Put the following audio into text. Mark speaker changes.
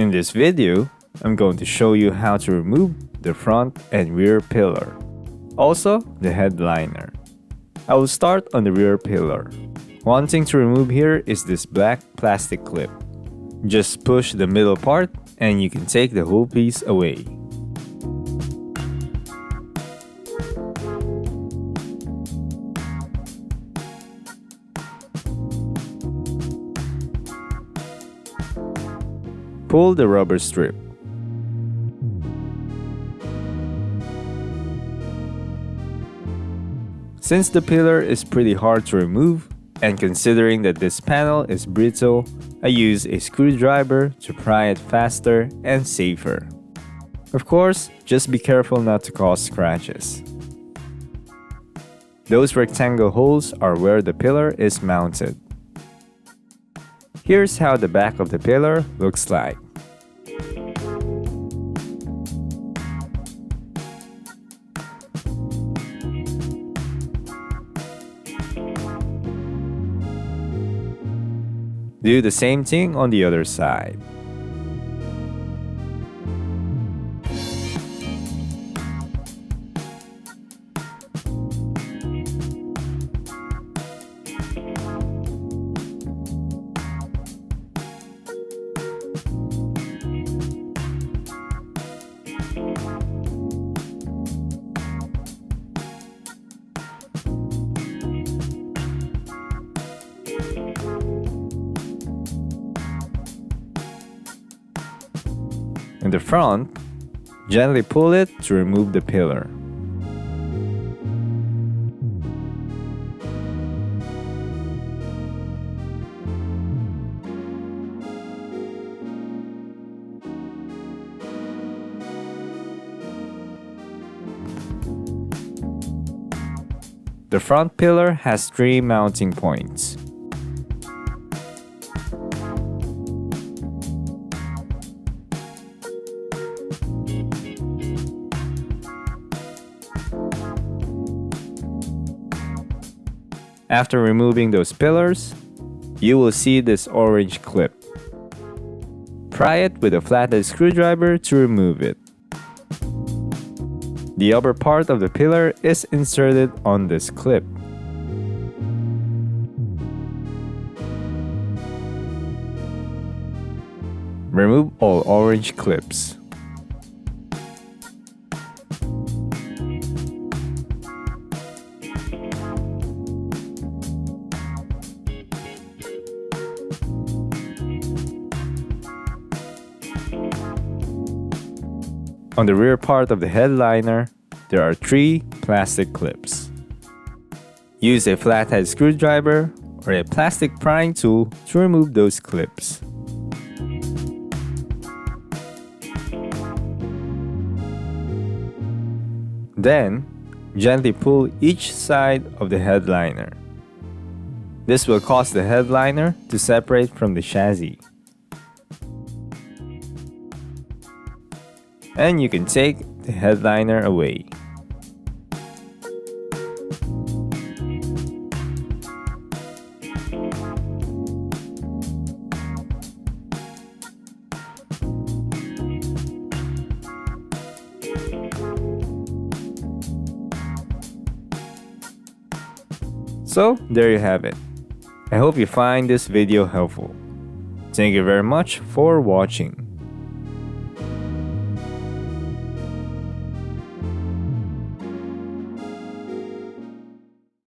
Speaker 1: In this video, I'm going to show you how to remove the front and rear pillar. Also, the headliner. I will start on the rear pillar. One thing to remove here is this black plastic clip. Just push the middle part and you can take the whole piece away. Pull the rubber strip. Since the pillar is pretty hard to remove, and considering that this panel is brittle, I use a screwdriver to pry it faster and safer. Of course, just be careful not to cause scratches. Those rectangle holes are where the pillar is mounted. Here's how the back of the pillar looks like. Do the same thing on the other side. In the front, gently pull it to remove the pillar. The front pillar has 3 mounting points. After removing those pillars, you will see this orange clip. Pry it with a flathead screwdriver to remove it. The upper part of the pillar is inserted on this clip. Remove all orange clips. On the rear part of the headliner, there are 3 plastic clips. Use a flathead screwdriver or a plastic prying tool to remove those clips. Then, gently pull each side of the headliner. This will cause the headliner to separate from the chassis. And you can take the headliner away. So, there you have it. I hope you find this video helpful. Thank you very much for watching.